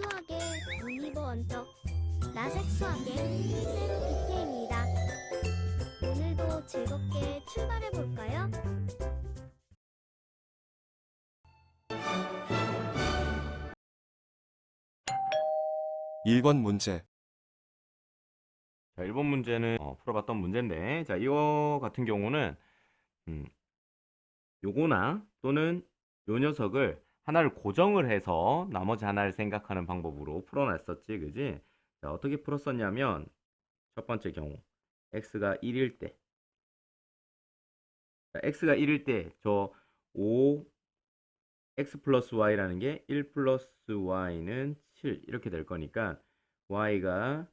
수학의 올리버 원적 라섹 수학의 쌤 BK입니다. 오늘도 즐겁게 출발해 볼까요? 1번 문제. 자, 1번 문제는 풀어봤던 문제인데, 자, 이거 같은 경우는 요거나 또는 요 녀석을 하나를 고정을 해서 나머지 하나를 생각하는 방법으로 풀어놨었지, 그지? 자, 어떻게 풀었었냐면 첫 번째 경우 x가 1일 때, 자, x가 1일 때 저 5 x 플러스 y라는 게 1 플러스 y는 7 이렇게 될 거니까 y가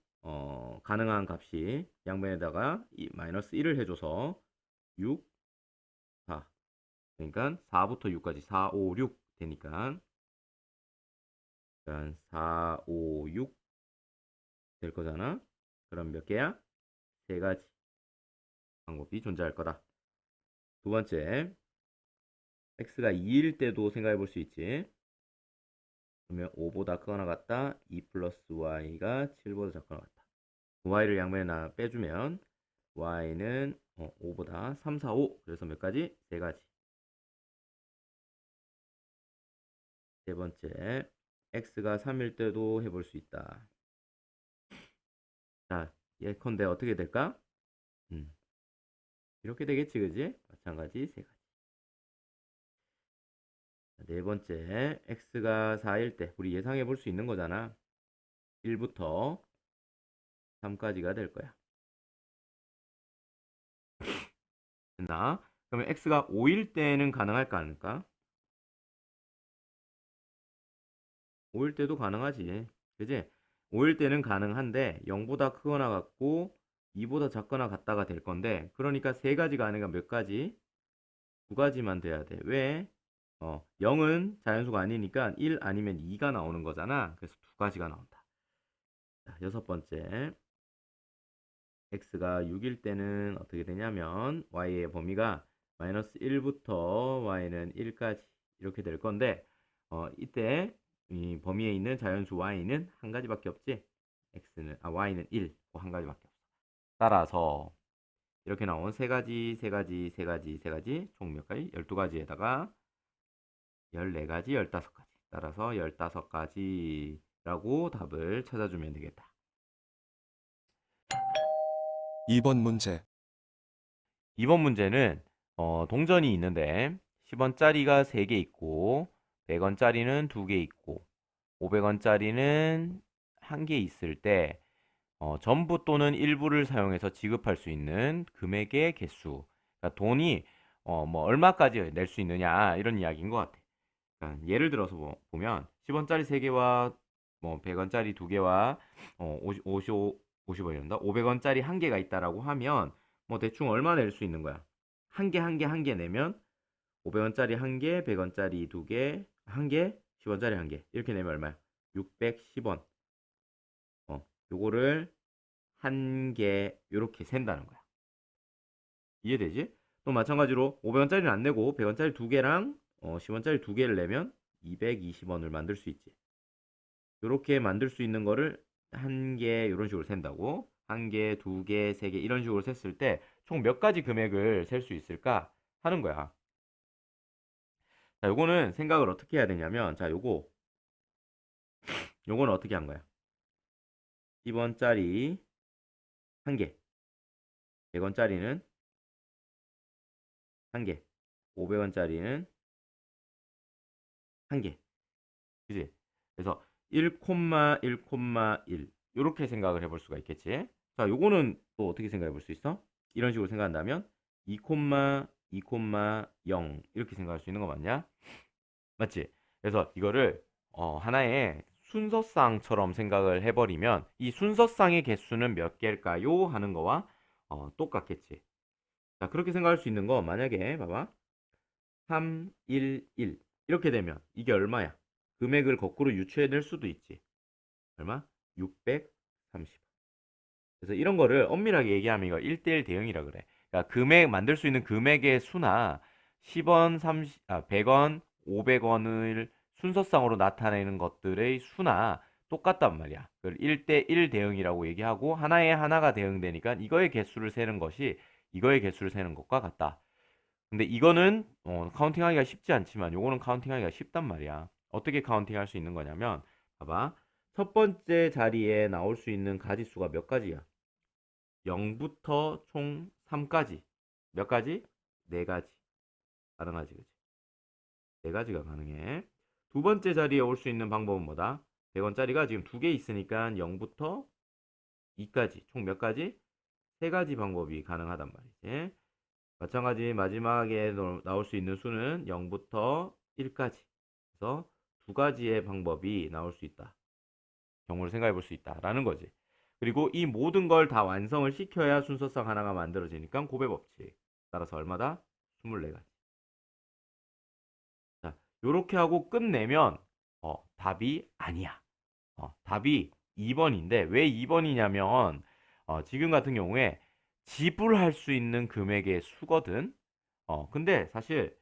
가능한 값이 양변에다가 마이너스 1을 해줘서 6, 4. 그러니까 4부터 6까지 4, 5, 6 되니까 4, 5, 6 될 거잖아. 그럼 몇 개야? 세 가지 방법이 존재할 거다. 두 번째, x가 2일 때도 생각해 볼 수 있지. 그러면 5보다 크거나 같다. 2 플러스 y가 7보다 작거나 같다. y를 양면에 빼주면 y는 5보다 3, 4, 5. 그래서 몇 가지? 세 가지. 세 번째, x가 3일 때도 해볼 수 있다. 자, 예컨대 어떻게 될까? 이렇게 되겠지, 그지? 마찬가지 세 가지. 네 번째, x가 4일 때 우리 예상해 볼 수 있는 거잖아. 1부터 3까지가 될 거야. 됐나? 그러면 x가 5일 때는 가능할까, 안 할까? 5일 때도 가능하지. 그지? 5일 때는 가능한데 0보다 크거나 같고 2보다 작거나 같다가 될 건데, 그러니까 세 가지가 아니라 몇 가지? 두 가지만 돼야 돼. 왜? 0은 자연수가 아니니까 1 아니면 2가 나오는 거잖아. 그래서 두 가지가 나온다. 자, 여섯 번째. x가 6일 때는 어떻게 되냐면 y의 범위가 마이너스 1부터 y는 1까지 이렇게 될 건데, 이때 이 범위에 있는 자연수 y는 한 가지밖에 없지. y는 1, 한 가지밖에 없어. 따라서 이렇게 나온 세 가지, 세 가지, 세 가지, 세 가지, 총 몇 가지? 12가지에다가 14가지, 15가지. 따라서 15가지라고 답을 찾아주면 되겠다. 2번 문제. 2번 문제는 동전이 있는데 10원짜리가 3개 있고 100원짜리는 2개 있고 500원짜리는 1개 있을 때 전부 또는 일부를 사용해서 지급할 수 있는 금액의 개수. 그러니까 돈이 뭐 얼마까지 낼 수 있느냐 이런 이야기인 것 같아. 그러니까 예를 들어서 보면 10원짜리 3개와 뭐 100원짜리 2개와 50원이란다. 500원짜리 1개가 있다라고 하면 뭐 대충 얼마 낼 수 있는 거야? 한 개, 한 개, 한 개 내면 500원짜리 1개, 100원짜리 2개, 1개, 10원짜리 1개. 이렇게 내면 얼마야? 610원. 요거를 한 개 요렇게 센다는 거야. 이해되지? 또 마찬가지로 500원짜리는 안 내고 100원짜리 2개랑 10원짜리 2개를 내면 220원을 만들 수 있지. 요렇게 만들 수 있는 거를 한 개 이런 식으로 센다고. 한 개, 두 개, 세 개 이런 식으로 셌을 때 총 몇 가지 금액을 셀 수 있을까 하는 거야. 자, 요거는 생각을 어떻게 해야 되냐면, 자, 요거는 어떻게 한 거야? 10원짜리 한 개, 100원짜리는 한 개, 500원짜리는 한 개. 그지? 그래서 1,1,1 이렇게 생각을 해볼 수가 있겠지. 자, 요거는 또 어떻게 생각해 볼 수 있어? 이런 식으로 생각한다면 2,2,0 이렇게 생각할 수 있는 거 맞냐? 맞지? 그래서 이거를 하나의 순서쌍처럼 생각을 해버리면 이 순서쌍의 개수는 몇 개일까요? 하는 거와 똑같겠지. 자, 그렇게 생각할 수 있는 거 만약에 봐봐. 3, 1, 1 이렇게 되면 이게 얼마야? 금액을 거꾸로 유추해낼 수도 있지. 얼마? 630. 그래서 이런 거를 엄밀하게 얘기하면 이거 1대1 대응이라 그래. 그러니까 금액 만들 수 있는 금액의 수나 10원, 100원, 500원을 순서상으로 나타내는 것들의 수나 똑같단 말이야. 그걸 1대1 대응이라고 얘기하고 하나에 하나가 대응되니까 이거의 개수를 세는 것이 이거의 개수를 세는 것과 같다. 근데 이거는 카운팅하기가 쉽지 않지만 요거는 카운팅하기가 쉽단 말이야. 어떻게 카운팅할 수 있는 거냐면 봐봐. 첫 번째 자리에 나올 수 있는 가지수가 몇 가지야? 0부터 총 3까지. 몇 가지? 4가지. 가능하지, 그치? 4가지가 가능해. 두 번째 자리에 올 수 있는 방법은 뭐다? 100원짜리가 지금 2개 있으니까 0부터 2까지. 총 몇 가지? 3가지 방법이 가능하단 말이지. 마찬가지 마지막에 나올 수 있는 수는 0부터 1까지. 그래서 2가지의 방법이 나올 수 있다. 경우를 생각해 볼 수 있다라는 거지. 그리고 이 모든 걸 다 완성을 시켜야 순서상 하나가 만들어지니까 곱의 법칙. 따라서 얼마다? 24가지. 자, 요렇게 하고 끝내면 답이 아니야. 답이 2번인데 왜 2번이냐면 지금 같은 경우에 지불할 수 있는 금액의 수거든. 근데 사실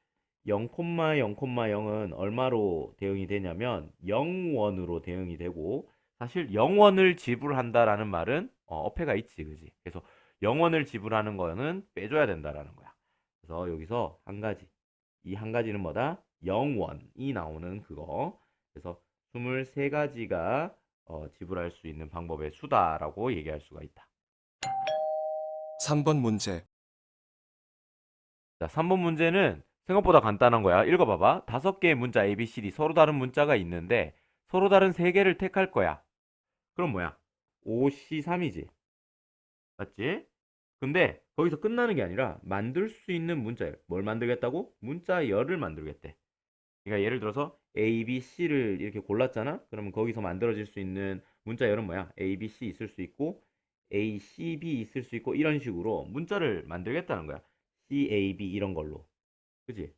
0,0,0은 얼마로 대응이 되냐면 0원으로 대응이 되고 사실 0원을 지불한다라는 말은 어폐가 있지, 그지? 그래서 0원을 지불하는 거는 빼줘야 된다라는 거야. 그래서 여기서 한 가지, 이 한 가지는 뭐다? 0원이 나오는 그거. 그래서 23가지가 지불할 수 있는 방법의 수다라고 얘기할 수가 있다. 3번 문제. 자, 3번 문제는 생각보다 간단한 거야. 읽어봐봐. 5개의 문자 A, B, C, D 서로 다른 문자가 있는데 서로 다른 3개를 택할 거야. 그럼 뭐야? 5C3이지. 맞지? 근데 거기서 끝나는 게 아니라 만들 수 있는 문자열. 뭘 만들겠다고? 문자열을 만들겠대. 그러니까 예를 들어서 A, B, C를 이렇게 골랐잖아? 그러면 거기서 만들어질 수 있는 문자열은 뭐야? A, B, C 있을 수 있고 A, C, B 있을 수 있고 이런 식으로 문자를 만들겠다는 거야. C, A, B 이런 걸로. 그지?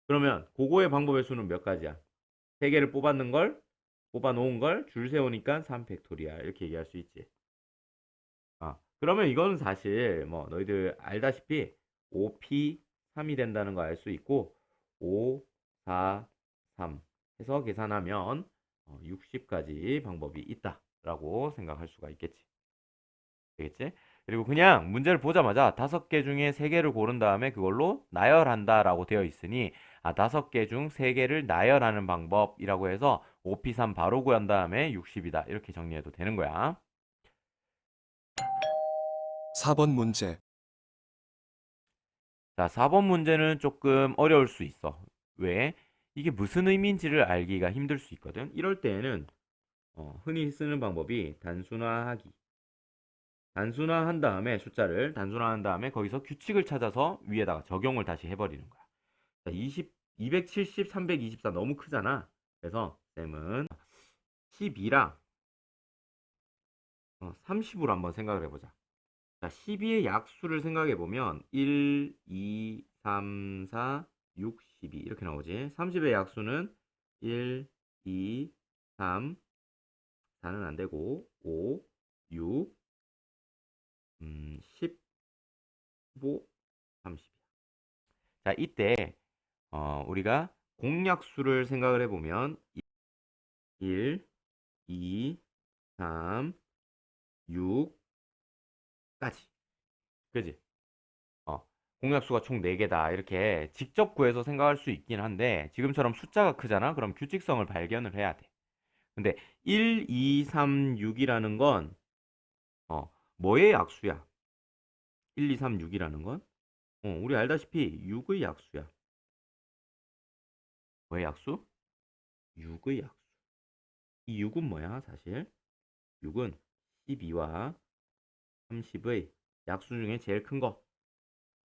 그러면 그거의 방법의 수는 몇 가지야? 3개를 뽑았는 걸 뽑아놓은 걸 줄 세우니까 3팩토리알 이렇게 얘기할 수 있지. 그러면 이거는 사실 뭐 너희들 알다시피 5P3이 된다는 거 알 수 있고 5, 4, 3 해서 계산하면 60가지 방법이 있다라고 생각할 수가 있겠지. 되겠지? 그리고 그냥 문제를 보자마자 5개 중에 3개를 고른 다음에 그걸로 나열한다라고 되어 있으니 5개 중 3개를 나열하는 방법이라고 해서 5P3 바로 구한 다음에 60이다. 이렇게 정리해도 되는 거야. 4번 문제. 자, 4번 문제는 조금 어려울 수 있어. 왜? 이게 무슨 의미인지를 알기가 힘들 수 있거든. 이럴 때에는 흔히 쓰는 방법이 단순화하기. 단순화한 다음에 숫자를 단순화한 다음에 거기서 규칙을 찾아서 위에다가 적용을 다시 해버리는 거야. 자, 270, 324 너무 크잖아. 그래서 쌤은 12랑 30으로 한번 생각을 해보자. 자, 12의 약수를 생각해 보면 1, 2, 3, 4, 6, 12 이렇게 나오지. 30의 약수는 1, 2, 3, 4는 안 되고 5, 6, 15, 30이야. 자, 이때 우리가 공약수를 생각을 해보면 1, 2, 3, 6까지. 그지? 공약수가 총 4개다. 이렇게 직접 구해서 생각할 수 있긴 한데 지금처럼 숫자가 크잖아? 그럼 규칙성을 발견을 해야 돼. 근데 1, 2, 3, 6이라는 건 뭐의 약수야? 1, 2, 3, 6이라는 건? 우리 알다시피 6의 약수야. 뭐의 약수? 6의 약수. 이 6은 뭐야, 사실? 6은 12와 30의 약수 중에 제일 큰 거.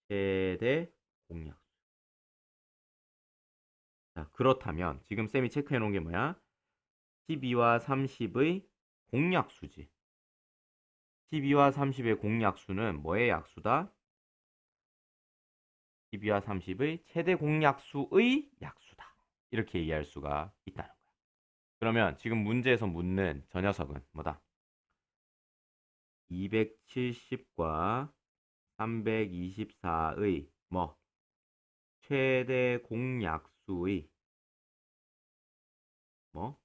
최대 공약수. 자, 그렇다면 지금 쌤이 체크해 놓은 게 뭐야? 12와 30의 공약수지. 12와 30의 공약수는 뭐의 약수다? 12와 30의 최대 공약수의 약수다. 이렇게 얘기할 수가 있다는 거야. 그러면 지금 문제에서 묻는 저 녀석은 뭐다? 270과 324의 뭐 최대 공약수의 뭐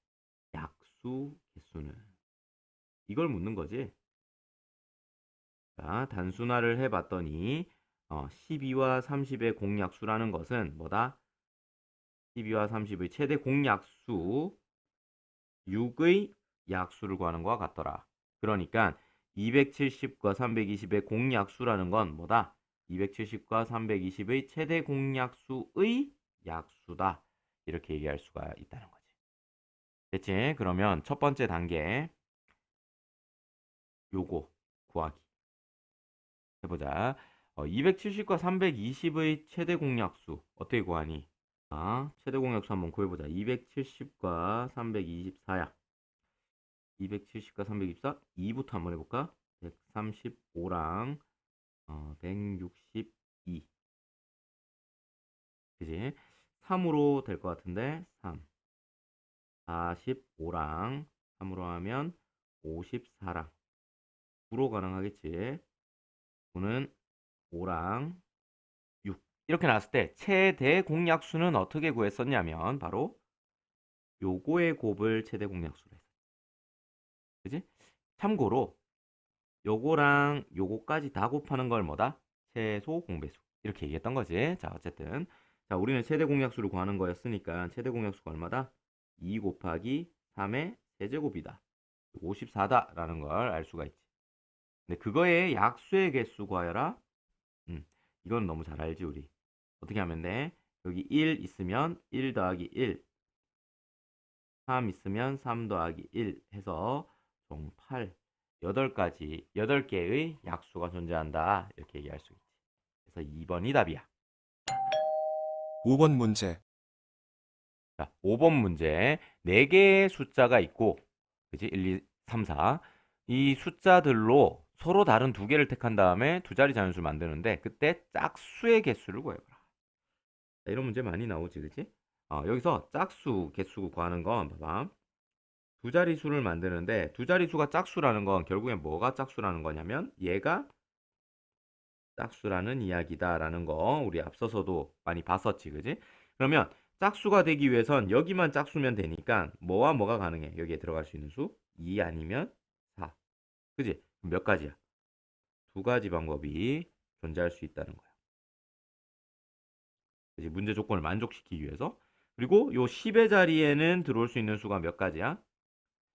약수 개수. 약수는? 이걸 묻는 거지. 자, 단순화를 해봤더니 12와 30의 공약수라는 것은 뭐다? 12와 30의 최대 공약수 6의 약수를 구하는 것과 같더라. 그러니까 270과 320의 공약수라는 건 뭐다? 270과 320의 최대 공약수의 약수다. 이렇게 얘기할 수가 있다는 거지. 됐지? 그러면 첫 번째 단계 요거 구하기 해보자. 270과 320의 최대 공약수 어떻게 구하니? 최대 공약수 한번 구해보자. 270과 324야. 270과 324, 2부터 한번 해볼까? 135랑 162. 그지? 3으로 될 것 같은데 3. 45랑 3으로 하면 54랑 9로 가능하겠지. 9는 5랑 6. 이렇게 나왔을 때 최대 공약수는 어떻게 구했었냐면 바로 요거의 곱을 최대 공약수로 했어. 그지? 참고로 요거랑 요거까지 다 곱하는 걸 뭐다? 최소 공배수. 이렇게 얘기했던 거지. 자, 어쨌든. 자, 우리는 최대 공약수를 구하는 거였으니까 최대 공약수가 얼마다? 2 곱하기 3의 세제곱이다. 54다라는 걸 알 수가 있지. 근데 그거의 약수의 개수 구하여라. 이건 너무 잘 알지, 우리. 어떻게 하면 돼? 여기 1 있으면 1 더하기 1. 3 있으면 3 더하기 1 해서 총 8. 8개의 약수가 존재한다. 이렇게 얘기할 수 있지. 그래서 2번이 답이야. 5번 문제. 자, 5번 문제. 4개의 숫자가 있고, 그지? 1, 2, 3, 4. 이 숫자들로 서로 다른 2개를 택한 다음에 두 자리 자연수를 만드는데, 그때 짝수의 개수를 구해봐라. 자, 이런 문제 많이 나오지, 그지? 여기서 짝수, 개수 구하는 건, 봐봐. 두 자리수를 만드는데, 두 자리수가 짝수라는 건 결국엔 뭐가 짝수라는 거냐면, 얘가 짝수라는 이야기다라는 거 우리 앞서서도 많이 봤었지, 그지? 그러면 짝수가 되기 위해선 여기만 짝수면 되니까 뭐와 뭐가 가능해? 여기에 들어갈 수 있는 수 2 아니면 4. 그지? 그럼 몇 가지야? 2가지 방법이 존재할 수 있다는 거야. 그지? 문제 조건을 만족시키기 위해서. 그리고 요 10의 자리에는 들어올 수 있는 수가 몇 가지야?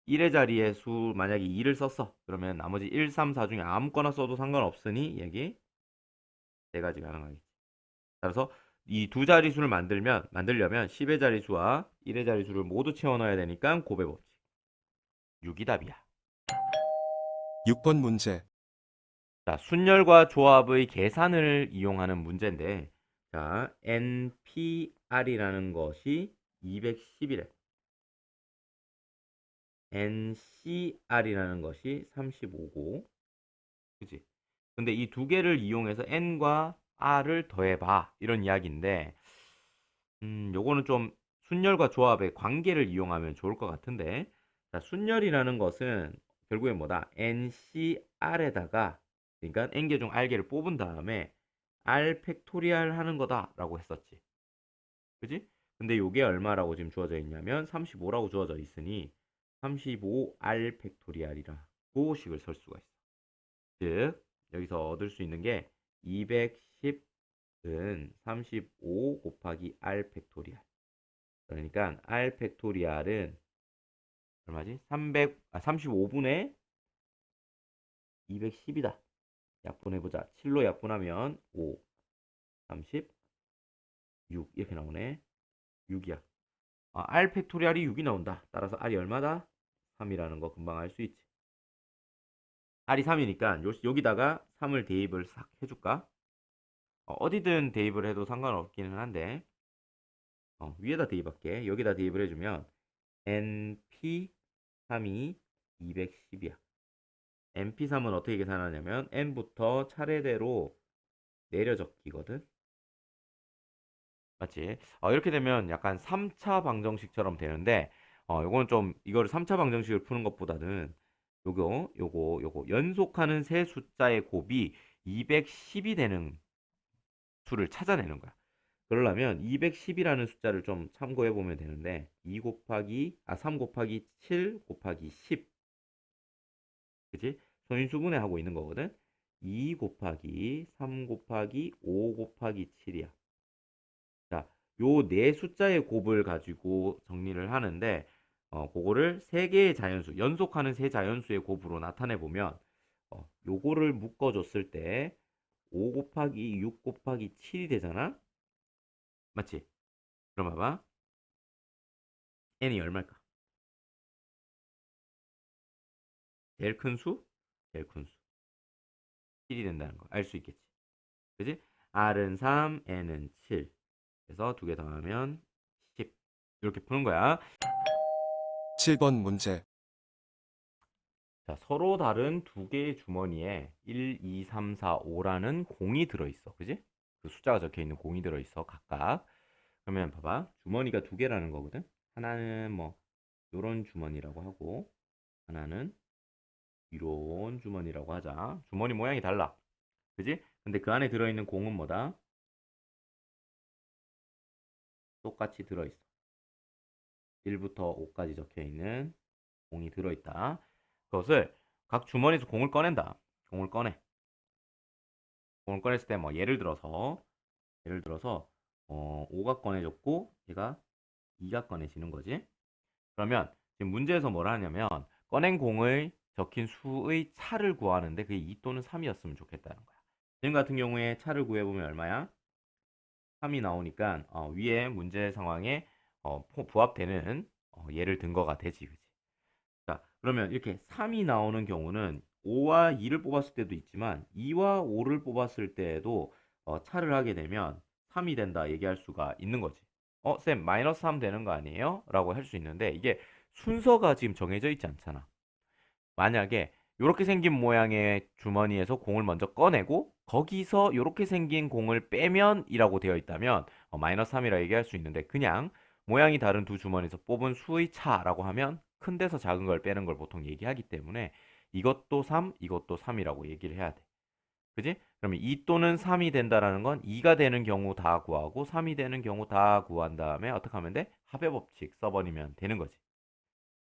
1의 자리에 수 만약에 2를 썼어. 그러면 나머지 1, 3, 4 중에 아무거나 써도 상관없으니 여기 3가지 가능하겠지. 따라서 이 두 자리수를 만들려면 10의 자리수와 1의 자리수를 모두 채워 넣어야 되니까 곱의 법칙. 6이 답이야. 6번 문제. 자, 순열과 조합의 계산을 이용하는 문제인데, 자, NPR이라는 것이 210이래. NCR이라는 것이 35고, 그지? 근데 이 두 개를 이용해서 N과 R을 더해봐. 이런 이야기인데, 요거는 좀 순열과 조합의 관계를 이용하면 좋을 것 같은데, 자, 순열이라는 것은 결국엔 뭐다? NCR에다가, 그러니까 N개 중 R개를 뽑은 다음에 R 팩토리얼 하는 거다라고 했었지. 그지? 근데 요게 얼마라고 지금 주어져 있냐면 35라고 주어져 있으니 35R 팩토리얼이라고 식을 쓸 수가 있어. 즉, 여기서 얻을 수 있는 게 210은 35 곱하기 R 팩토리얼. 그러니까 R 팩토리얼은 얼마지? 35분의 210이다. 약분해보자. 7로 약분하면 5, 36 이렇게 나오네. 6이야. R 팩토리얼이 6이 나온다. 따라서 R이 얼마다? 3이라는 거 금방 알 수 있지. R이 3이니까 여기다가 3을 대입을 싹 해줄까? 어디든 대입을 해도 상관없기는 한데 위에다 대입할게. 여기다 대입을 해주면 NP3이 210이야. NP3은 어떻게 계산하냐면 N부터 차례대로 내려 적기거든. 맞지? 이렇게 되면 약간 3차 방정식처럼 되는데 요거는 좀 이거를 3차 방정식을 푸는 것보다는 요거 연속하는 세 숫자의 곱이 210이 되는 수를 찾아내는 거야. 그러려면 210이라는 숫자를 좀 참고해 보면 되는데 3 곱하기 7 곱하기 10, 그지? 소인수분해 하고 있는 거거든. 2 곱하기 3 곱하기 5 곱하기 7이야. 자, 요 네 숫자의 곱을 가지고 정리를 하는데 그거를 세 개의 자연수, 연속하는 세 자연수의 곱으로 나타내 보면 요거를 묶어 줬을 때 5 곱하기 6 곱하기 7이 되잖아. 맞지? 그럼 봐봐. n이 얼마일까? 제일 큰 수? 제일 큰 수. 7이 된다는 거 알 수 있겠지. 그지? r은 3, n은 7. 그래서 두 개 더하면 10. 이렇게 푸는 거야. 7번 문제. 자, 서로 다른 두 개의 주머니에 1, 2, 3, 4, 5라는 공이 들어있어. 그지? 그 숫자가 적혀 있는 공이 들어있어. 각각. 그러면 봐봐. 주머니가 두 개라는 거거든. 하나는 뭐 요런 주머니라고 하고 하나는 이런 주머니라고 하자. 주머니 모양이 달라. 그지? 근데 그 안에 들어있는 공은 뭐다? 똑같이 들어있어. 1부터 5까지 적혀 있는 공이 들어있다. 그것을 각 주머니에서 공을 꺼낸다. 공을 꺼내. 공을 꺼냈을 때 뭐 예를 들어서 5가 꺼내졌고 얘가 2가 꺼내지는 거지. 그러면 지금 문제에서 뭐라 하냐면 꺼낸 공을 적힌 수의 차를 구하는데 그게 2 또는 3이었으면 좋겠다는 거야. 지금 같은 경우에 차를 구해보면 얼마야? 3이 나오니까 위에 문제 상황에 부합되는 예를 든 거가 되지. 그치? 자, 그러면 이렇게 3이 나오는 경우는 5와 2를 뽑았을 때도 있지만 2와 5를 뽑았을 때에도 차를 하게 되면 3이 된다 얘기할 수가 있는 거지. 쌤, 마이너스 3 되는 거 아니에요? 라고 할 수 있는데 이게 순서가 지금 정해져 있지 않잖아. 만약에 이렇게 생긴 모양의 주머니에서 공을 먼저 꺼내고 거기서 이렇게 생긴 공을 빼면 이라고 되어 있다면 마이너스 3이라 얘기할 수 있는데 그냥 모양이 다른 두 주머니에서 뽑은 수의 차라고 하면 큰 데서 작은 걸 빼는 걸 보통 얘기하기 때문에 이것도 3, 이것도 3이라고 얘기를 해야 돼. 그지? 그러면 2 또는 3이 된다라는 건 2가 되는 경우 다 구하고 3이 되는 경우 다 구한 다음에 어떻게 하면 돼? 합의 법칙 써버리면 되는 거지.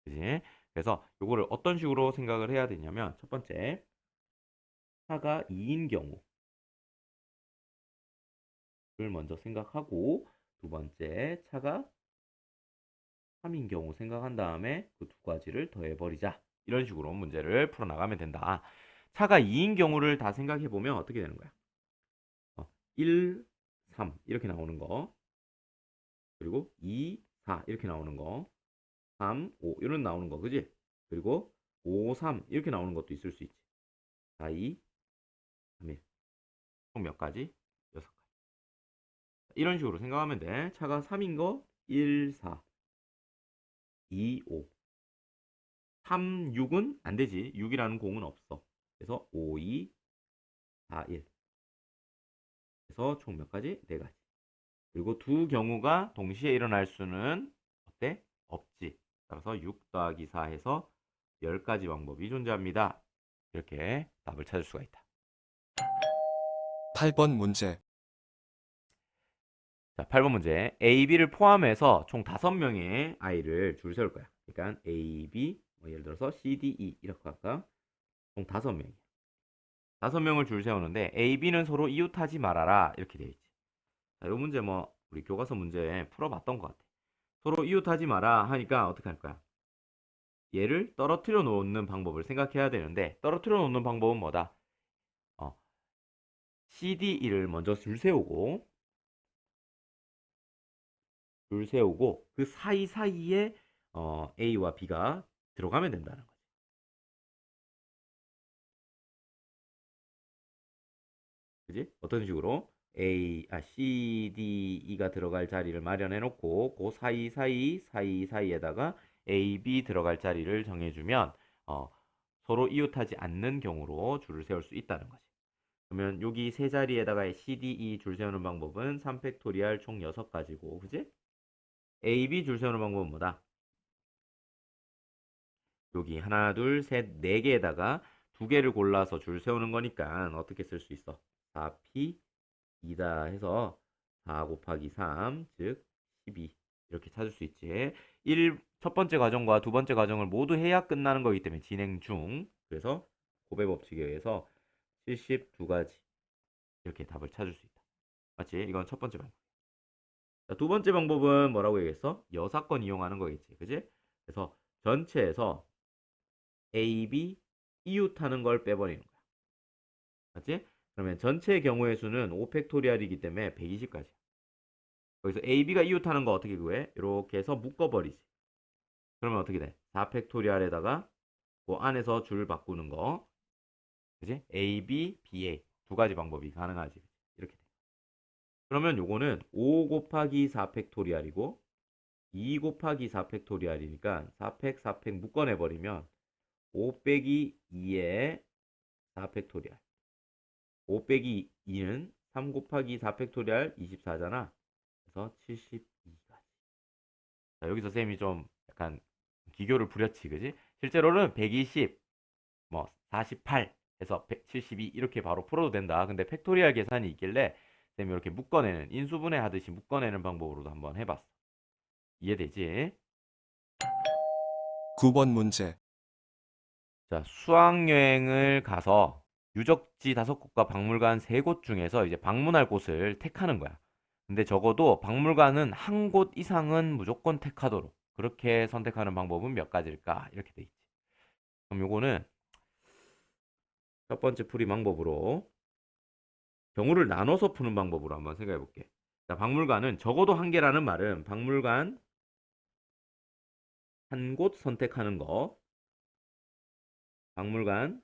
그지? 그래서 요거를 어떤 식으로 생각을 해야 되냐면 첫 번째 차가 2인 경우를 먼저 생각하고 두 번째 차가 3인 경우 생각한 다음에 그 두 가지를 더해버리자. 이런 식으로 문제를 풀어나가면 된다. 차가 2인 경우를 다 생각해보면 어떻게 되는 거야? 1, 3 이렇게 나오는 거 그리고 2, 4 이렇게 나오는 거 3, 5 이런 나오는 거 그지? 그리고 5, 3 이렇게 나오는 것도 있을 수 있지. 4, 2, 3, 1 총 몇 가지? 6가지. 이런 식으로 생각하면 돼. 차가 3인 거 1, 4, 2, 5 3, 6은 안 되지. 6이라는 공은 없어. 그래서 5, 2, 4, 1 그래서 총 몇 가지? 4가지. 그리고 두 경우가 동시에 일어날 수는 어때? 없지. 따라서 6 더하기 4 해서 10가지 방법이 존재합니다. 이렇게 답을 찾을 수가 있다. 8번 문제. 자, 8번 문제. A, B를 포함해서 총 5명의 아이를 줄 세울 거야. 그러니까 A, B, 예를 들어서 C, D, E 이렇게 할까? 총 5명이야. 5명을 줄 세우는데 A, B는 서로 이웃하지 말아라 이렇게 되어 있지. 자, 이 문제 뭐 우리 교과서 문제 풀어봤던 것 같아. 서로 이웃하지 마라 하니까 어떻게 할 거야? 얘를 떨어뜨려 놓는 방법을 생각해야 되는데 떨어뜨려 놓는 방법은 뭐다? C, D, E를 먼저 줄 세우고 그 사이사이에 A와 B가 들어가면 된다는 거지. 그지? 어떤 식으로? C, D, E가 들어갈 자리를 마련해 놓고 그 사이사이에다가 A, B 들어갈 자리를 정해주면 서로 이웃하지 않는 경우로 줄을 세울 수 있다는 거지. 그러면 여기 세 자리에다가 C, D, E 줄 세우는 방법은 3팩토리얼 총 6가지고 그지? A, B 줄 세우는 방법은 뭐다? 여기 하나, 둘, 셋, 네 개에다가 두 개를 골라서 줄 세우는 거니까 어떻게 쓸 수 있어? 4P 2다 해서 4 곱하기 3, 즉 12. 이렇게 찾을 수 있지. 첫 번째 과정과 두 번째 과정을 모두 해야 끝나는 거기 때문에 진행 중. 그래서 곱의 법칙에 의해서 72가지. 이렇게 답을 찾을 수 있다. 맞지? 이건 첫 번째 방법. 자, 두 번째 방법은 뭐라고 얘기했어? 여사건 이용하는 거겠지. 그지? 그래서 전체에서 A, B, 이웃하는 걸 빼버리는 거야. 맞지? 그러면 전체 경우의 수는 5팩토리알이기 때문에 120까지. 거기서 A, B가 이웃하는 거 어떻게 구해? 이렇게 해서 묶어버리지. 그러면 어떻게 돼? 4팩토리알에다가 그 안에서 줄 바꾸는 거. 그지? A, B, BA. 두 가지 방법이 가능하지. 이렇게 돼. 그러면 요거는 5 곱하기 4팩토리알이고 2 곱하기 4팩토리알이니까 4팩, 4팩 묶어내버리면 5 빼기 2의 4팩토리알. 5 빼기 2는 3 곱하기 4팩토리알 24잖아. 그래서 72까지. 자, 여기서 쌤이 좀 약간 기교를 부렸지, 그지? 실제로는 120, 뭐 48 해서 172 이렇게 바로 풀어도 된다. 근데 팩토리알 계산이 있길래 쌤이 이렇게 묶어내는 인수분해 하듯이 묶어내는 방법으로도 한번 해봤어. 이해되지? 9번 문제. 자, 수학여행을 가서 유적지 5곳과 박물관 3곳 중에서 이제 방문할 곳을 택하는 거야. 근데 적어도 박물관은 한 곳 이상은 무조건 택하도록. 그렇게 선택하는 방법은 몇 가지일까? 이렇게 돼 있지. 그럼 요거는 첫 번째 풀이 방법으로 경우를 나눠서 푸는 방법으로 한번 생각해 볼게. 자, 박물관은 적어도 한 개라는 말은 박물관 한 곳 선택하는 거. 박물관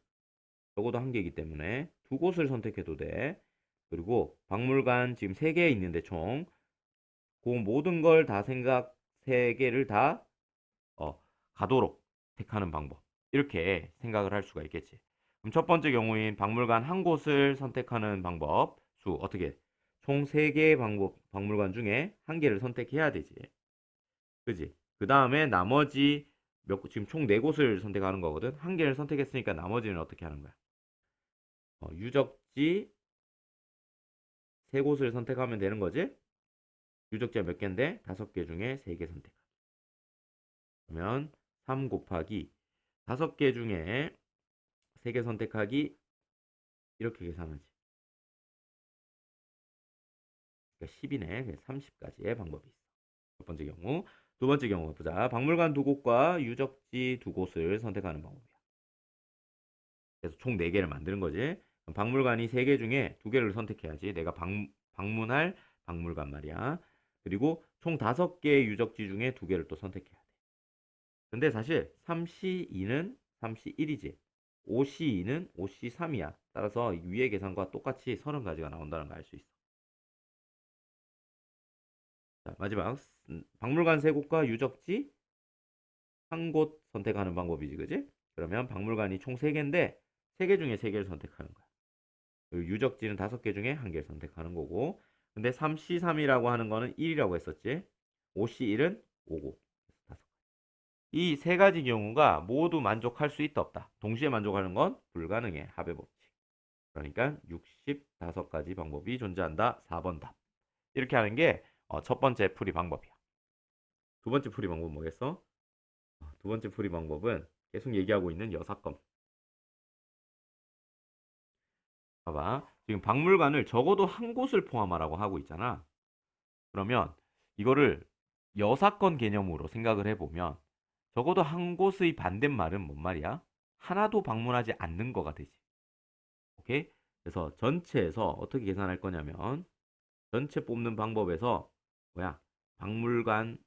적어도 한 개이기 때문에 두 곳을 선택해도 돼. 그리고 박물관 지금 3개 있는데 총 그 모든 걸 다 생각 3개를 다 가도록 택하는 방법. 이렇게 생각을 할 수가 있겠지. 그럼 첫 번째 경우인 박물관 한 곳을 선택하는 방법 수 어떻게? 총 3개의 박물관 중에 한 개를 선택해야 되지. 그지? 그 다음에 나머지 지금 총 4곳을 선택하는 거거든. 한 개를 선택했으니까 나머지는 어떻게 하는 거야? 유적지 3곳을 선택하면 되는 거지? 유적지가 몇 개인데? 5개 중에 3개 선택하기. 그러면 3 곱하기 5개 중에 3개 선택하기 이렇게 계산하지. 그러니까 10이네. 30까지의 방법이 있어. 첫 번째 경우. 두 번째 경우 보자. 박물관 2곳과 유적지 2곳을 선택하는 방법이야. 그래서 총 4개를 만드는 거지. 박물관이 3개 중에 2개를 선택해야지. 내가 방문할 박물관 말이야. 그리고 총 5개의 유적지 중에 2개를 또 선택해야 돼. 근데 사실 3C2는 3C1이지. 5C2는 5C3이야. 따라서 위의 계산과 똑같이 30가지가 나온다는 걸 알 수 있어. 자, 마지막 박물관 3곳과 유적지 한 곳 선택하는 방법이지, 그지? 그러면 박물관이 총 3개인데 3개 중에 3개를 선택하는 거야. 그리고 유적지는 5개 중에 1개를 선택하는 거고. 근데 3C3이라고 하는 거는 1이라고 했었지. 5C1은 5고. 이 3가지 경우가 모두 만족할 수 있다 없다. 동시에 만족하는 건 불가능해. 합의 법칙. 그러니까 65가지 방법이 존재한다. 4번 답. 이렇게 하는 게 첫 번째 풀이 방법이야. 두 번째 풀이 방법은 뭐겠어? 두 번째 풀이 방법은 계속 얘기하고 있는 여사건. 봐봐. 지금 박물관을 적어도 한 곳을 포함하라고 하고 있잖아. 그러면 이거를 여사건 개념으로 생각을 해보면 적어도 한 곳의 반대말은 뭔 말이야? 하나도 방문하지 않는 거가 되지. 오케이? 그래서 전체에서 어떻게 계산할 거냐면 전체 뽑는 방법에서 뭐야? 박물관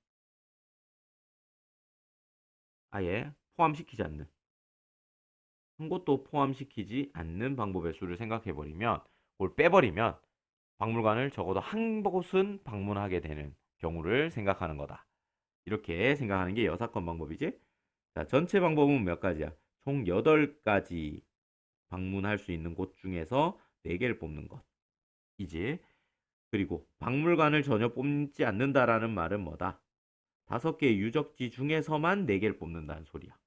아예 포함시키지 않는 한 곳도 포함시키지 않는 방법의 수를 생각해 버리면 그걸 빼버리면 박물관을 적어도 한 곳은 방문하게 되는 경우를 생각하는 거다. 이렇게 생각하는 게 여사건 방법이지. 자, 전체 방법은 몇 가지야? 총 8가지 방문할 수 있는 곳 중에서 4개를 뽑는 것이지. 그리고 박물관을 전혀 뽑지 않는다라는 말은 뭐다? 5개의 유적지 중에서만 4개를 뽑는다는 소리야.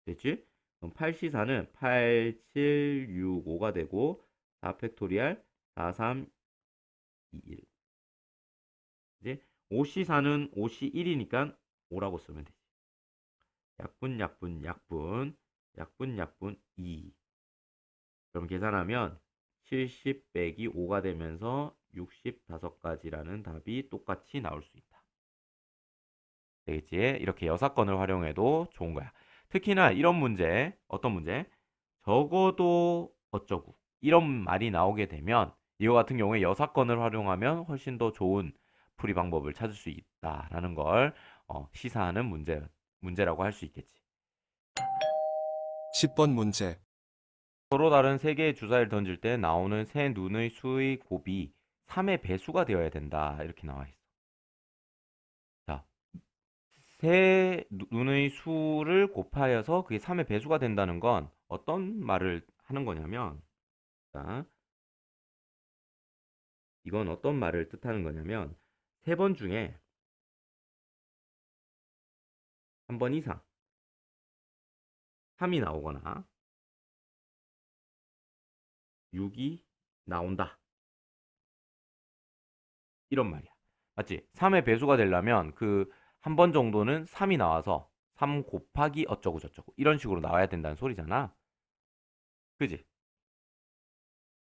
됐지? 그럼 8C4는 8, 7, 6, 5가 되고 4팩토리알 4, 3, 21. 이제 5C4는 5C1이니까 5라고 쓰면 되지. 약분 2. 그럼 계산하면 70 빼기 5가 되면서 65가지라는 답이 똑같이 나올 수 있다. 되겠지? 이렇게 여사건을 활용해도 좋은 거야. 특히나 이런 문제, 어떤 문제? 적어도 어쩌고 이런 말이 나오게 되면 이와 같은 경우에 여사건을 활용하면 훨씬 더 좋은 풀이 방법을 찾을 수 있다라는 걸 시사하는 문제라고 할 수 있겠지. 10번 문제. 서로 다른 세 개의 주사위를 던질 때 나오는 세 눈의 수의 곱이 3의 배수가 되어야 된다. 이렇게 나와 있어. 자, 세 눈의 수를 곱하여서 그게 3의 배수가 된다는 건 어떤 말을 하는 거냐면, 자, 이건 어떤 말을 뜻하는 거냐면, 세 번 중에 한 번 이상 3이 나오거나 6이 나온다. 이런 말이야. 맞지? 3의 배수가 되려면 그 한 번 정도는 3이 나와서 3 곱하기 어쩌고 저쩌고 이런 식으로 나와야 된다는 소리잖아. 그지?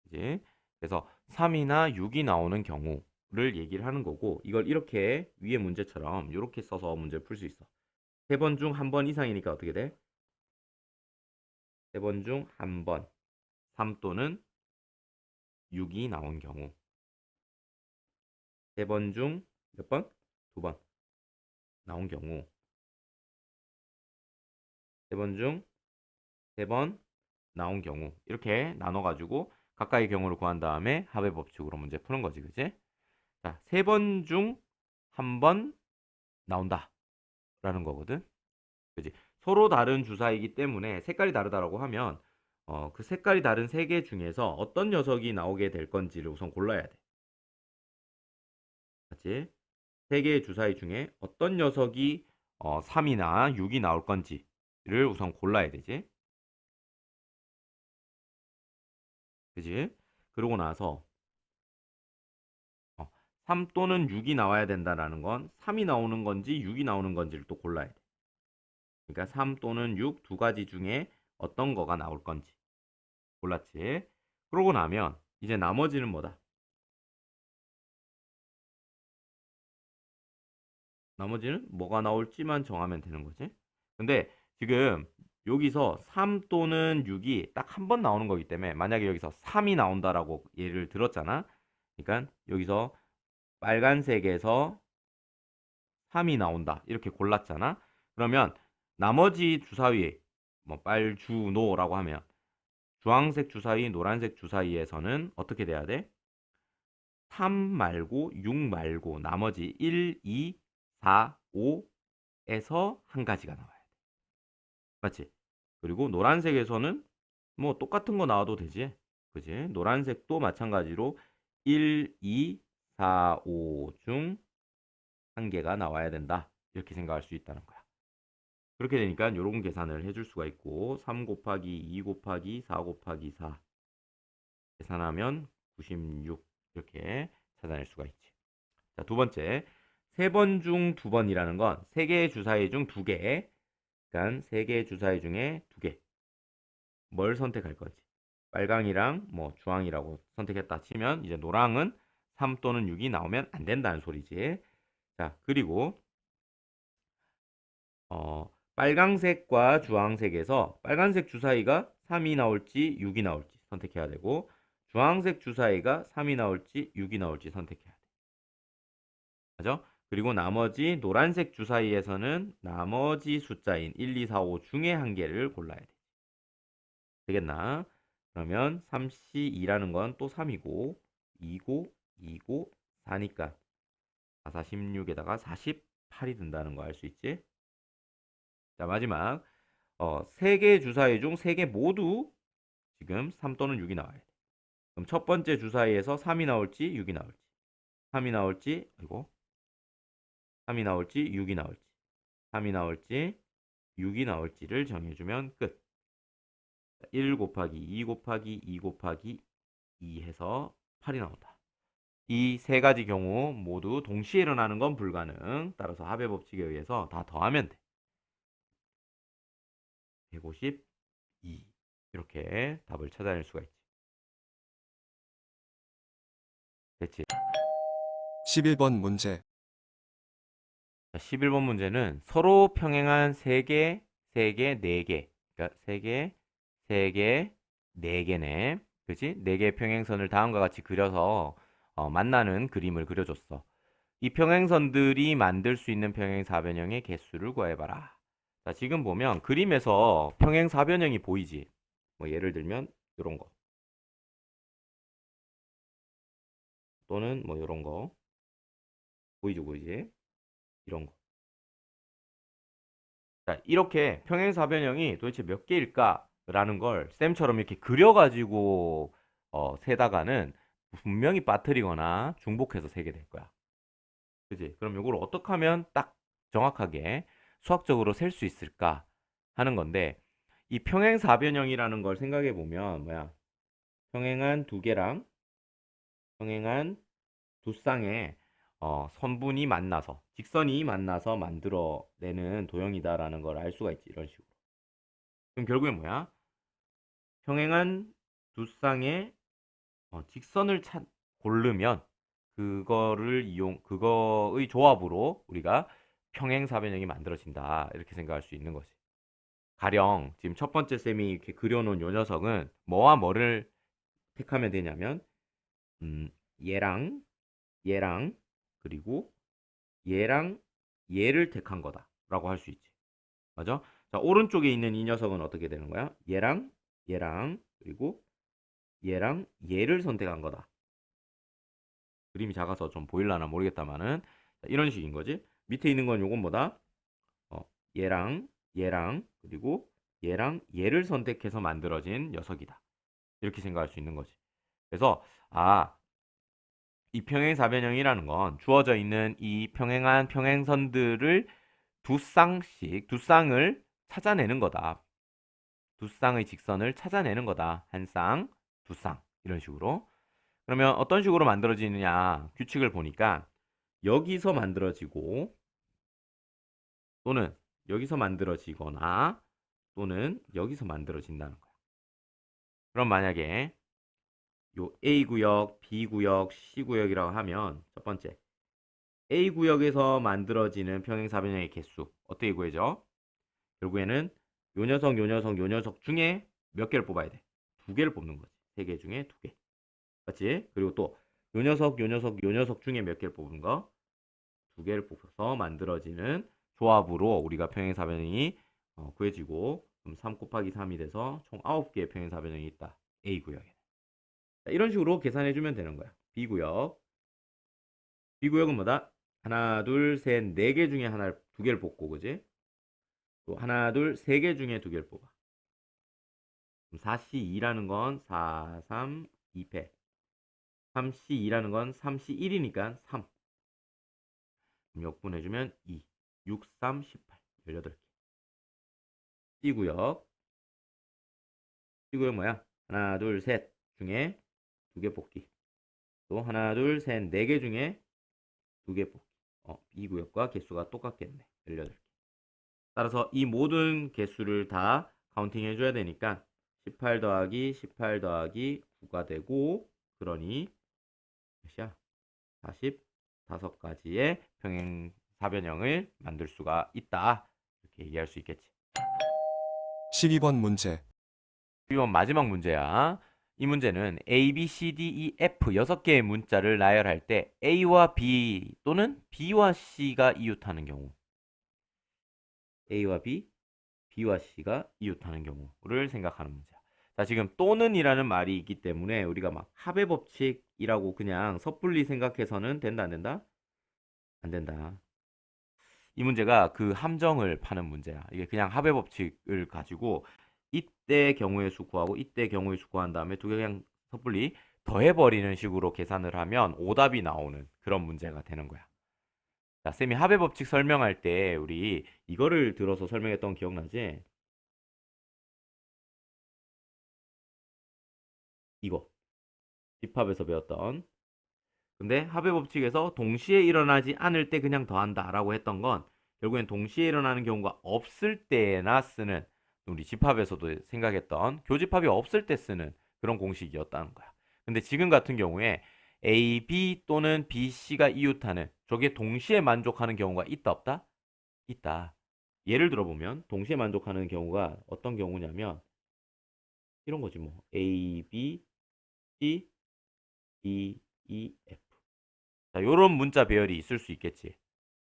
그지? 그래서 3이나 6이 나오는 경우를 얘기를 하는 거고 이걸 이렇게 위에 문제처럼 이렇게 써서 문제를 풀 수 있어. 세 번 중 한 번 이상이니까 어떻게 돼? 세 번 중 한 번 3 또는 6이 나온 경우 세 번 중 몇 번? 두 번 나온 경우 세 번 중 세 번 나온 경우 이렇게 나눠가지고 가까이 경우를 구한 다음에 합의 법칙으로 문제 푸는 거지, 그치? 자, 세 번 중 한 번 나온다 라는 거거든. 그지? 서로 다른 주사이기 때문에 색깔이 다르다라고 하면 그 색깔이 다른 세 개 중에서 어떤 녀석이 나오게 될 건지를 우선 골라야 돼. 맞지? 세 개의 주사위 중에 어떤 녀석이 3이나 6이 나올 건지를 우선 골라야 되지. 그지? 그러고 나서 3 또는 6이 나와야 된다라는 건 3이 나오는 건지 6이 나오는 건지를 또 골라야 돼. 그러니까 3 또는 6 두 가지 중에 어떤 거가 나올 건지 골랐지. 그러고 나면 이제 나머지는 뭐다? 나머지는 뭐가 나올지만 정하면 되는 거지. 근데 지금 여기서 3 또는 6이 딱 한 번 나오는 거기 때문에 만약에 여기서 3이 나온다라고 예를 들었잖아. 그러니까 여기서 빨간색에서 3이 나온다. 이렇게 골랐잖아. 그러면 나머지 주사위 뭐 빨주노라고 하면 주황색 주사위, 노란색 주사위에서는 어떻게 돼야 돼? 3 말고 6 말고 나머지 1, 2, 4, 5에서 한 가지가 나와야 돼. 맞지? 그리고 노란색에서는 뭐 똑같은 거 나와도 되지. 그지? 노란색도 마찬가지로 1, 2, 4, 5 중 한 개가 나와야 된다. 이렇게 생각할 수 있다는 거야. 그렇게 되니까 이런 계산을 해줄 수가 있고 3 곱하기 2 곱하기 4 곱하기 4 계산하면 96 이렇게 찾아낼 수가 있지. 자, 두 번째. 세 번 중 두 번이라는 건 세 개의 주사위 중 두 개. 그러니까 세 개의 주사위 중에 두 개. 뭘 선택할 거지? 빨강이랑 뭐 주황이라고 선택했다 치면 이제 노랑은 3 또는 6이 나오면 안 된다는 소리지. 자, 그리고 빨강색과 주황색에서 빨간색 주사위가 3이 나올지 6이 나올지 선택해야 되고 주황색 주사위가 3이 나올지 6이 나올지 선택해야 돼. 맞죠? 그리고 나머지 노란색 주사위에서는 나머지 숫자인 1, 2, 4, 5 중에 한 개를 골라야 돼. 되겠나? 그러면 3C2라는 건 또 3이고 2고 2고 4니까 4, 4, 16에다가 48이 든다는 거 알 수 있지? 자, 마지막 세 개의 주사위 중 세 개 모두 지금 3 또는 6이 나와야 돼. 그럼 첫 번째 주사위에서 3이 나올지 6이 나올지 3이 나올지 아이고 3이 나올지 6이 나올지 3이 나올지 6이 나올지를 정해주면 끝. 1 곱하기 2 곱하기 2 곱하기 2 해서 8이 나온다. 이 세 가지 경우 모두 동시에 일어나는 건 불가능. 따라서 합의 법칙에 의해서 다 더하면 돼. 152. 이렇게 답을 찾아낼 수가 있지. 됐지? 11번 문제. 자, 11번 문제는 서로 평행한 3개, 3개, 4개. 그러니까 3개, 3개, 4개네. 그치? 4개의 평행선을 다음과 같이 그려서 만나는 그림을 그려줬어. 이 평행선들이 만들 수 있는 평행사변형의 개수를 구해봐라. 자, 지금 보면 그림에서 평행사변형이 보이지? 뭐 예를 들면 이런 거. 또는 뭐 이런 거. 보이죠, 보이지? 이런 거. 자, 이렇게 평행사변형이 도대체 몇 개일까라는 걸 쌤처럼 이렇게 그려가지고 세다가는 분명히 빠뜨리거나 중복해서 세게 될 거야. 그지? 그럼 이걸 어떻게 하면 딱 정확하게 수학적으로 셀 수 있을까 하는 건데 이 평행사변형이라는 걸 생각해 보면 뭐야? 평행한 두 개랑 평행한 두 쌍의 선분이 만나서 직선이 만나서 만들어내는 도형이다라는 걸 알 수가 있지 이런 식으로. 그럼 결국엔 뭐야? 평행한 두 쌍의 직선을 고르면 그거의 조합으로 우리가 평행사변형이 만들어진다 이렇게 생각할 수 있는 거지. 가령 지금 첫 번째 쌤이 이렇게 그려놓은 요 녀석은 뭐와 뭐를 택하면 되냐면 얘랑 얘랑 그리고 얘랑 얘를 택한 거다라고 할 수 있지. 맞아? 자, 오른쪽에 있는 이 녀석은 어떻게 되는 거야? 얘랑 얘랑 그리고 얘랑 얘를 선택한 거다. 그림이 작아서 좀 보일라나 모르겠다만은 이런 식인 거지. 밑에 있는 건 요건 뭐다? 얘랑 얘랑 그리고 얘랑 얘를 선택해서 만들어진 녀석이다. 이렇게 생각할 수 있는 거지. 그래서 이 평행사변형이라는 건 주어져 있는 이 평행한 평행선들을 두 쌍을 찾아내는 거다. 두 쌍의 직선을 찾아내는 거다. 한 쌍, 두 쌍. 이런 식으로. 그러면 어떤 식으로 만들어지느냐 규칙을 보니까 여기서 만들어지고 또는 여기서 만들어지거나 또는 여기서 만들어진다는 거야. 그럼 만약에 요 A구역, B구역, C구역이라고 하면 첫 번째 A구역에서 만들어지는 평행사변형의 개수 어떻게 구해져? 결국에는 요 녀석, 요 녀석, 요 녀석 중에 몇 개를 뽑아야 돼? 두 개를 뽑는 거지. 세 개 중에 두 개. 맞지? 그리고 또 요 녀석, 요 녀석, 요 녀석 중에 몇 개를 뽑은 거? 두 개를 뽑아서 만들어지는 조합으로 우리가 평행사변형이 구해지고 그럼 3 곱하기 3이 돼서 총 9개의 평행사변형이 있다. A구역에. 이런 식으로 계산해주면 되는 거야. B구역. B구역은 뭐다? 하나, 둘, 셋, 네 개 중에 두 개를 뽑고, 그지? 또 하나, 둘, 세 개 중에 두 개를 뽑아. 그럼 4C2라는 건 4, 3, 2패. 3C2라는 건 3C1이니까 3. 역분해주면 2, 6, 3, 18. 18개. C구역. C구역 뭐야? 하나, 둘, 셋 중에 두 개 뽑기. 또 하나, 둘, 셋, 네 개 중에 두 개 뽑기. B구역과 개수가 똑같겠네. 18개. 따라서 이 모든 개수를 다 카운팅 해줘야 되니까 18 더하기 18 더하기 9가 되고 그러니 몇이야? 45가지의 평행사변형을 만들 수가 있다. 이렇게 얘기할 수 있겠지. 12번 문제. 이번 마지막 문제야. 이 문제는 A, B, C, D, E, F 6개의 문자를 나열할 때 A와 B 또는 B와 C가 이웃하는 경우 A와 B, B와 C가 이웃하는 경우를 생각하는 문제야. 자, 지금 또는이라는 말이 있기 때문에 우리가 막 합의 법칙이라고 그냥 섣불리 생각해서는 된다 안 된다? 안 된다. 이 문제가 그 함정을 파는 문제야. 이게 그냥 합의 법칙을 가지고 이때 경우의 수 구하고 이때 경우의 수 구한 다음에 두 개 그냥 섣불리 더해버리는 식으로 계산을 하면 오답이 나오는 그런 문제가 되는 거야. 자, 쌤이 합의 법칙 설명할 때 우리 이거를 들어서 설명했던 거 기억나지? 이거 집합에서 배웠던 근데 합의 법칙에서 동시에 일어나지 않을 때 그냥 더한다 라고 했던 건 결국엔 동시에 일어나는 경우가 없을 때나 쓰는, 우리 집합에서도 생각했던 교집합이 없을 때 쓰는 그런 공식이었다는 거야. 근데 지금 같은 경우에 A, B 또는 B, C가 이웃하는, 저게 동시에 만족하는 경우가 있다 없다? 있다. 예를 들어보면 동시에 만족하는 경우가 어떤 경우냐면 이런 거지 뭐. A, B, C, D, E, F. 자, 요런 문자 배열이 있을 수 있겠지.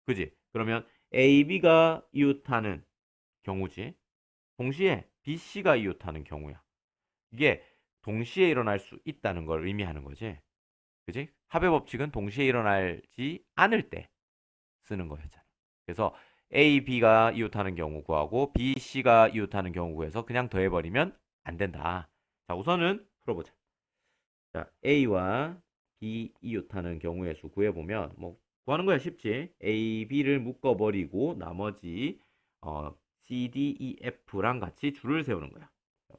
그지? 그러면 A, B가 이웃하는 경우지. 동시에 B, C가 이웃하는 경우야. 이게 동시에 일어날 수 있다는 걸 의미하는 거지. 그지? 합의 법칙은 동시에 일어나지 않을 때 쓰는 거였잖아. 그래서 A, B가 이웃하는 경우 구하고 B, C가 이웃하는 경우 구해서 그냥 더해버리면 안 된다. 자, 우선은 풀어보자. 자, A와 B 이웃하는 경우의 수 구해보면 뭐 구하는 거야 쉽지. A, B를 묶어버리고 나머지 C, D, E, F랑 같이 줄을 세우는 거야.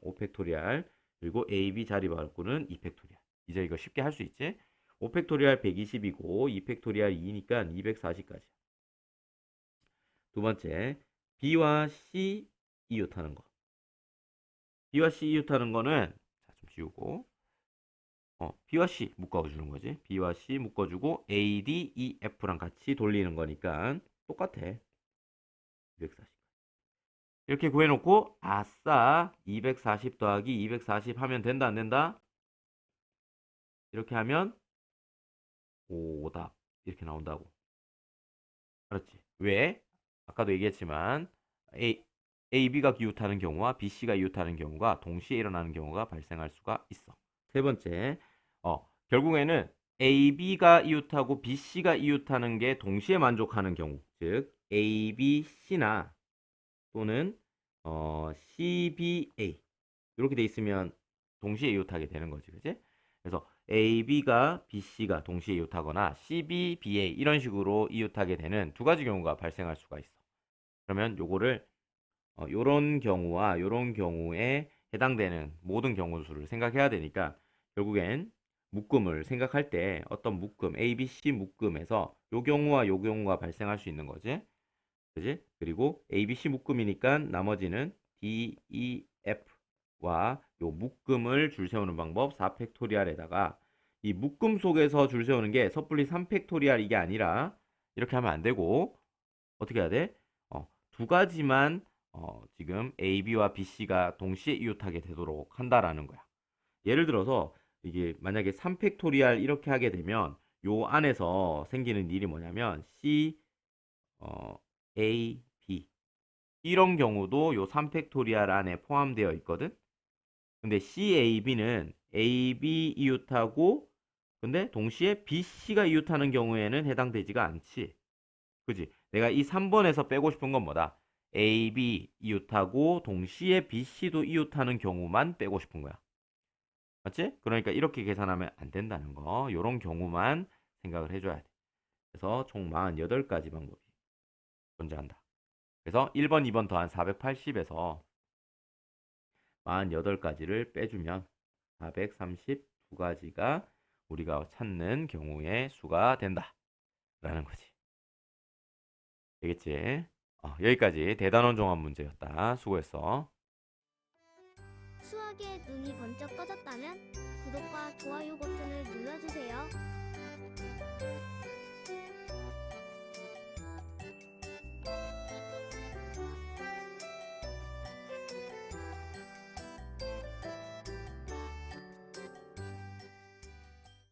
5팩토리알 그리고 A, B 자리 바꾸는 2팩토리알. 이제 이거 쉽게 할 수 있지. 5팩토리알 120이고 2팩토리알 2니까 240까지. 두 번째, B와 C 이웃하는 거. B와 C 이웃하는 거는 자, 좀 지우고 B와 C 묶어주는 거지. B와 C 묶어주고 A, D, E, F랑 같이 돌리는 거니까 똑같아. 240. 이렇게 구해놓고 아싸 240 더하기 240 하면 된다 안 된다? 이렇게 하면 오답 이렇게 나온다고. 그렇지. 왜? 아까도 얘기했지만 A, B가 이웃하는 경우와 B, C가 이웃하는 경우가 동시에 일어나는 경우가 발생할 수가 있어. 세 번째, 결국에는 A, B가 이웃하고 B, C가 이웃하는 게 동시에 만족하는 경우, 즉 A, B, C나 또는 C, B, A 이렇게 돼 있으면 동시에 이웃하게 되는 거지, 그지? 그래서 A, B가 B, C가 동시에 이웃하거나 C, B, B, A 이런 식으로 이웃하게 되는 두 가지 경우가 발생할 수가 있어. 그러면 요거를 요런 경우와 요런 경우에 해당되는 모든 경우 수를 생각해야 되니까 결국엔 묶음을 생각할 때 어떤 묶음 A, B, C 묶음에서 요 경우와 요 경우가 발생할 수 있는 거지. 그지? 그리고 A, B, C 묶음이니까 나머지는 D, E, F와 요 묶음을 줄 세우는 방법 4팩토리알에다가 이 묶음 속에서 줄 세우는 게 섣불리 3팩토리알 이게 아니라 이렇게 하면 안 되고 어떻게 해야 돼? 두 가지만 지금 A, B와 B, C가 동시에 이웃하게 되도록 한다라는 거야. 예를 들어서 이게 만약에 3팩토리알 이렇게 하게 되면 요 안에서 생기는 일이 뭐냐면 C, A, B 이런 경우도 요 3팩토리알 안에 포함되어 있거든. 근데 C, A, B는 A, B 이웃하고 근데 동시에 B, C가 이웃하는 경우에는 해당되지가 않지. 그지? 내가 이 3번에서 빼고 싶은 건 뭐다? A, B 이웃하고 동시에 B, C도 이웃하는 경우만 빼고 싶은 거야. 맞지? 그러니까 이렇게 계산하면 안 된다는 거. 요런 경우만 생각을 해줘야 돼. 그래서 총 48가지 방법이 존재한다. 그래서 1번, 2번 더한 480에서 48가지를 빼주면 432가지가 우리가 찾는 경우의 수가 된다. 라는 거지. 되겠지? 여기까지 대단원 종합 문제였다. 수고했어. 수학에 눈이 번쩍 떠졌다면 구독과 좋아요 버튼을 눌러주세요.